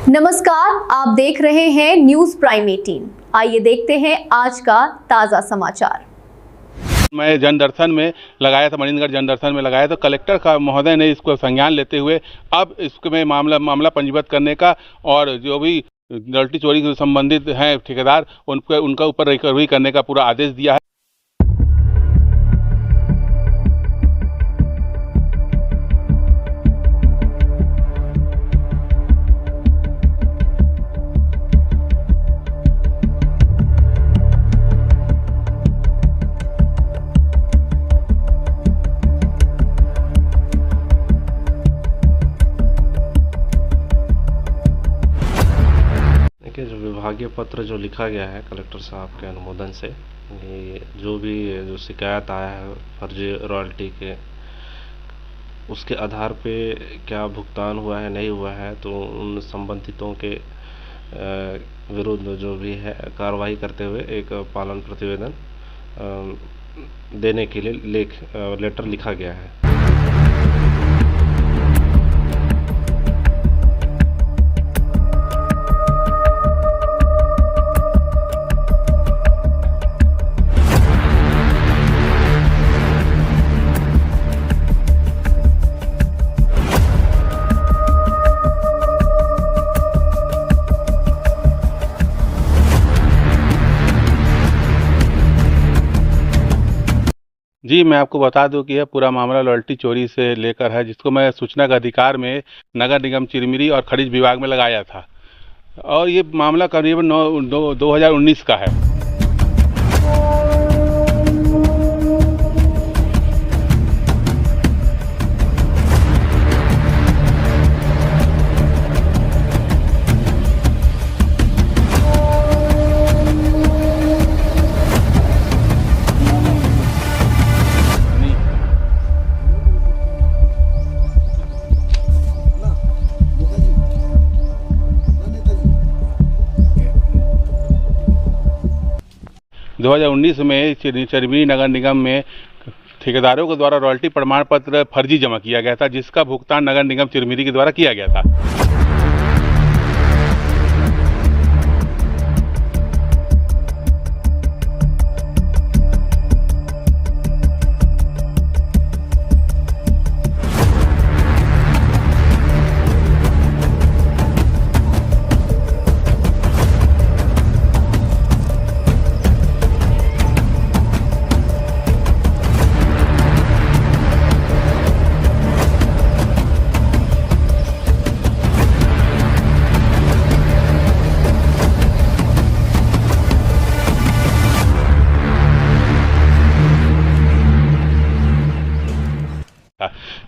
नमस्कार, आप देख रहे हैं न्यूज प्राइम 18। आइए देखते हैं आज का ताजा समाचार। मैं जनदर्शन में लगाया था, मणिनगर जनदर्शन में लगाया तो कलेक्टर का महोदय ने इसको संज्ञान लेते हुए अब इसमें मामला पंजीबद्ध करने का और जो भी रॉयल्टी चोरी से संबंधित हैं ठेकेदार उनका ऊपर रिकवरी करने का पूरा आदेश दिया है। जो विभागीय पत्र जो लिखा गया है कलेक्टर साहब के अनुमोदन से, जो शिकायत आया है फर्जी रॉयल्टी के, उसके आधार पे क्या भुगतान हुआ है नहीं हुआ है, तो उन संबंधितों के विरुद्ध जो भी है कार्रवाई करते हुए एक पालन प्रतिवेदन देने के लिए लेटर लिखा गया है। जी, मैं आपको बता दूं कि यह पूरा मामला रॉयल्टी चोरी से लेकर है, जिसको मैं सूचना का अधिकार में नगर निगम चिरमिरी और खनिज विभाग में लगाया था और ये मामला करीबन 2019 का है। 2019 में चिरमिरी नगर निगम में ठेकेदारों के द्वारा रॉयल्टी प्रमाण पत्र फर्जी जमा किया गया था, जिसका भुगतान नगर निगम चिरमिरी के द्वारा किया गया था।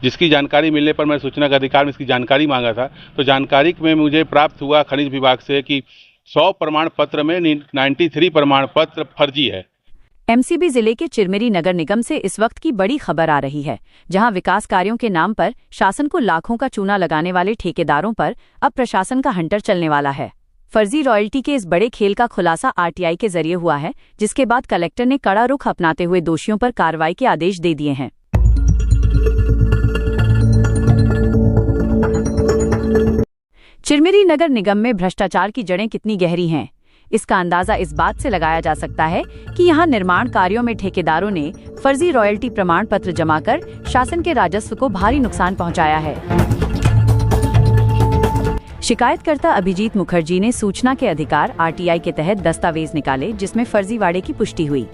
जिसकी जानकारी मिलने पर मैं सूचना का अधिकार में इसकी जानकारी मांगा था, तो जानकारी में मुझे प्राप्त हुआ खनिज विभाग से कि 100 प्रमाण पत्र में 93 प्रमाण पत्र फर्जी है। एमसीबी जिले के चिरमिरी नगर निगम से इस वक्त की बड़ी खबर आ रही है, जहां विकास कार्यों के नाम पर शासन को लाखों का चूना लगाने वाले ठेकेदारों पर अब प्रशासन का हंटर चलने वाला है। फर्जी रॉयल्टी के इस बड़े खेल का खुलासा आरटीआई के जरिए हुआ है, जिसके बाद कलेक्टर ने कड़ा रुख अपनाते हुए दोषियों पर कार्रवाई के आदेश दे दिए हैं। चिरमिरी नगर निगम में भ्रष्टाचार की जड़ें कितनी गहरी हैं, इसका अंदाजा इस बात से लगाया जा सकता है कि यहां निर्माण कार्यों में ठेकेदारों ने फर्जी रॉयल्टी प्रमाण पत्र जमा कर शासन के राजस्व को भारी नुकसान पहुंचाया है। शिकायतकर्ता अभिजीत मुखर्जी ने सूचना के अधिकार आरटीआई के तहत दस्तावेज निकाले, जिसमें फर्जीवाड़े की पुष्टि हुई।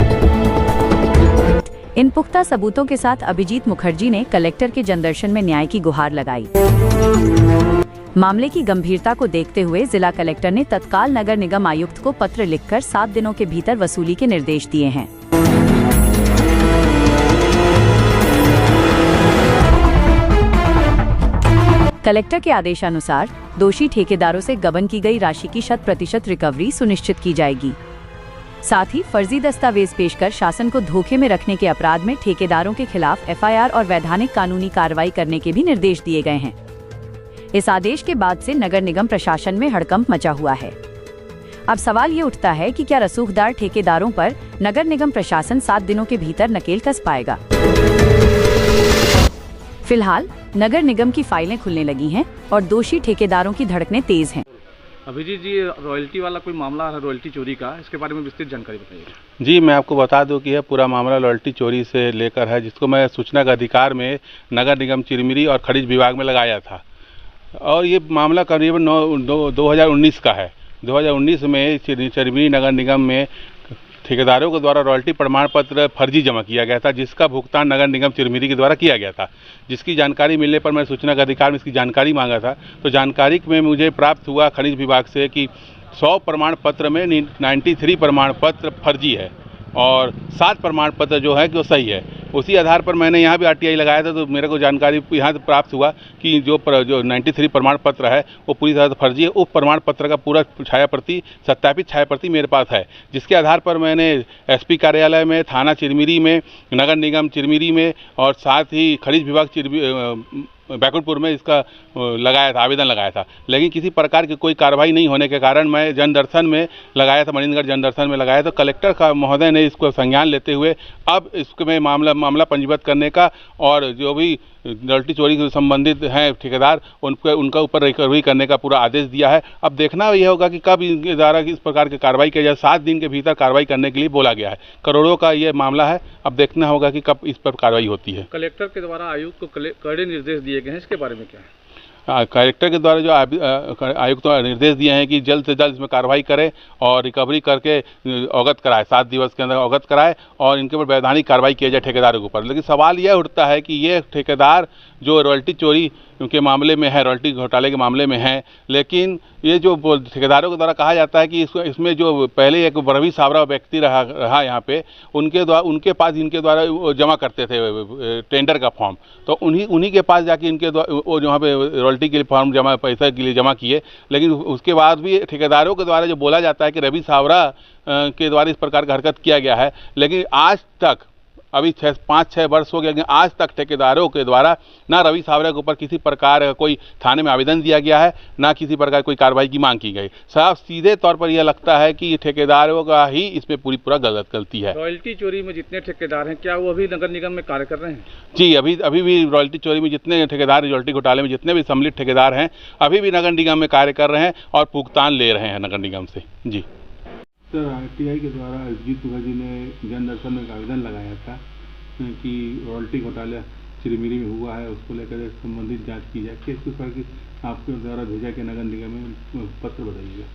इन पुख्ता सबूतों के साथ अभिजीत मुखर्जी ने कलेक्टर के जनदर्शन में न्याय की गुहार लगाई। मामले की गंभीरता को देखते हुए जिला कलेक्टर ने तत्काल नगर निगम आयुक्त को पत्र लिखकर 7 दिनों के भीतर वसूली के निर्देश दिए हैं। कलेक्टर के आदेशानुसार दोषी ठेकेदारों से गबन की गई राशि की 100% रिकवरी सुनिश्चित की जाएगी। साथ ही फर्जी दस्तावेज पेश कर शासन को धोखे में रखने के अपराध में ठेकेदारों के खिलाफ एफआईआर और वैधानिक कानूनी कार्रवाई करने के भी निर्देश दिए गए हैं। इस आदेश के बाद से नगर निगम प्रशासन में हड़कंप मचा हुआ है। अब सवाल ये उठता है कि क्या रसूखदार ठेकेदारों पर नगर निगम प्रशासन 7 दिनों के भीतर नकेल कस पाएगा। फिलहाल नगर निगम की फाइलें खुलने लगी हैं और दोषी ठेकेदारों की धड़कनें तेज हैं। अभिजीत जी, रॉयल्टी वाला कोई मामला है रॉयल्टी चोरी का, इसके बारे में विस्तृत जानकारी बताइए। जी, मैं आपको बता दूं कि यह पूरा मामला रॉयल्टी चोरी से लेकर है, जिसको मैं सूचना का अधिकार में नगर निगम चिरमिरी और खनिज विभाग में लगाया था। और ये मामला करीबन 2019 का है। 2019 में चिरमिरी नगर निगम में ठेकेदारों के द्वारा रॉयल्टी प्रमाण पत्र फर्जी जमा किया गया था, जिसका भुगतान नगर निगम चिरमिरी के द्वारा किया गया था। जिसकी जानकारी मिलने पर मैं सूचना का अधिकार में इसकी जानकारी मांगा था, तो जानकारी में मुझे प्राप्त हुआ खनिज विभाग से कि 100 प्रमाण पत्र में 93 प्रमाण पत्र फर्जी है और 7 प्रमाण पत्र जो है कि वो सही है। उसी आधार पर मैंने यहाँ भी RTI लगाया था, तो मेरे को जानकारी यहाँ से प्राप्त हुआ कि जो 93 प्रमाण पत्र है वो पूरी तरह से फर्जी है। उस प्रमाण पत्र का पूरा छाया प्रति, सत्यापित छाया प्रति मेरे पास है, जिसके आधार पर मैंने SP कार्यालय में, थाना चिरमिरी में, नगर निगम चिरमिरी में और साथ ही खनिज विभाग बैकुंठपुर में इसका लगाया था, आवेदन लगाया था। लेकिन किसी प्रकार की कोई कार्रवाई नहीं होने के कारण मैं जनदर्शन में लगाया था, मणिंदगढ़ जनदर्शन में लगाया। तो कलेक्टर का महोदय ने इसको संज्ञान लेते हुए अब इसमें मामला पंजीबद्ध करने का और जो भी रॉयल्टी चोरी से संबंधित हैं ठेकेदार उनका ऊपर रिकवरी करने का पूरा आदेश दिया है। अब देखना यह होगा कि कब इनके द्वारा इस प्रकार की कार्रवाई की जाए। 7 दिन के भीतर कार्रवाई करने के लिए बोला गया है। करोड़ों का ये मामला है, अब देखना होगा कि कब इस पर कार्रवाई होती है। कलेक्टर के द्वारा आयुक्त को कड़े निर्देश दिए गए हैं, इसके बारे में क्या है? कलेक्टर के द्वारा जो आयुक्त निर्देश दिए हैं कि जल्द से जल्द इसमें कार्रवाई करें और रिकवरी करके अवगत कराए, 7 दिवस के अंदर अवगत कराए और इनके ऊपर वैधानिक कार्रवाई किया जाए ठेकेदारों के ऊपर। लेकिन सवाल यह उठता है कि ये ठेकेदार जो रॉयल्टी चोरी के मामले में है, रॉयल्टी घोटाले के मामले में है, लेकिन ये जो ठेकेदारों के द्वारा कहा जाता है कि इसमें जो पहले एक रवि सावरा व्यक्ति रहा यहाँ पे, उनके पास इनके द्वारा जमा करते थे टेंडर का फॉर्म, तो उन्हीं के पास जाके इनके वो जहाँ पे रॉयल्टी के लिए फॉर्म जमा, पैसा के लिए जमा किए। लेकिन उसके बाद भी ठेकेदारों के द्वारा जो बोला जाता है कि रवि सावरा के द्वारा इस प्रकार का हरकत किया गया है, लेकिन आज तक अभी 5-6 वर्ष हो गए, लेकिन आज तक ठेकेदारों के द्वारा ना रवि सावरा के ऊपर किसी प्रकार का कोई थाने में आवेदन दिया गया है, ना किसी प्रकार कोई कार्रवाई की मांग की गई। साफ सीधे तौर पर यह लगता है कि ठेकेदारों का ही इसमें पूरा गलती है। रॉयल्टी चोरी में जितने ठेकेदार हैं, क्या वो अभी नगर निगम में कार्य कर रहे हैं? जी, अभी भी रॉयल्टी चोरी में जितने ठेकेदार, रॉयल्टी घोटाले में जितने भी सम्मिलित ठेकेदार हैं, अभी भी नगर निगम में कार्य कर रहे हैं और भुगतान ले रहे हैं नगर निगम से। जी सर, RTI के द्वारा अभिजीत मुखर्जी ने जनदर्शन में एक आवेदन लगाया था कि रॉयल्टी घोटाला चिरमिरी में हुआ है, उसको लेकर संबंधित जांच की जाए। किस प्रकार की आपके द्वारा भेजा के नगर निगम में पत्र बताइएगा।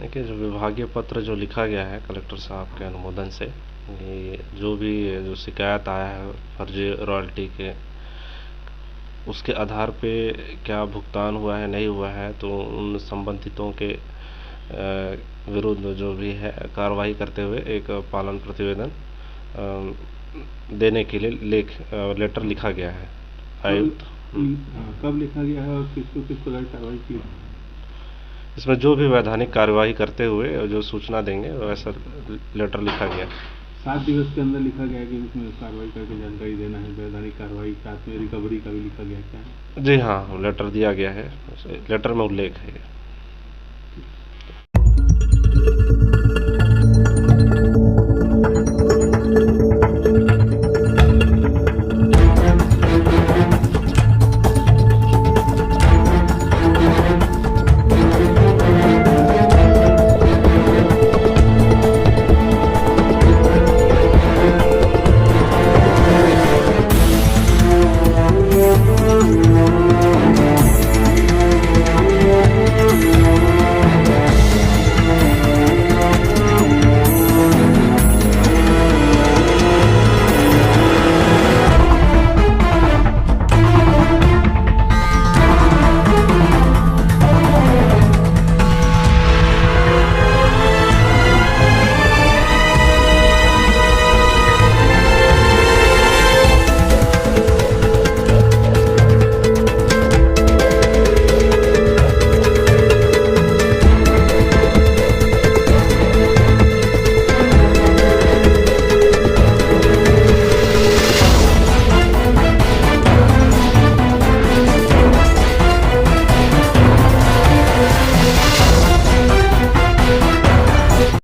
देखिए, जो विभागीय पत्र जो लिखा गया है कलेक्टर साहब के अनुमोदन से, ये जो शिकायत आया है फर्जी रॉयल्टी के, उसके आधार पे क्या भुगतान हुआ है नहीं हुआ है, तो उन संबंधितों के विरुद्ध जो भी है कार्रवाई करते हुए एक पालन प्रतिवेदन देने के लिए लेटर लिखा गया है आयुक्त। कब लिखा गया है और किस प्रकार की कार्रवाई की? इसमें जो भी वैधानिक कार्रवाई करते हुए जो सूचना देंगे वैसा लेटर लिखा गया। 7 दिवस के अंदर लिखा गया कि इसमें कार्रवाई करके जानकारी देना है, वैधानिक कार्रवाई, साथ में रिकवरी का भी लिखा गया क्या? जी हाँ, लेटर दिया गया है, लेटर में उल्लेख है।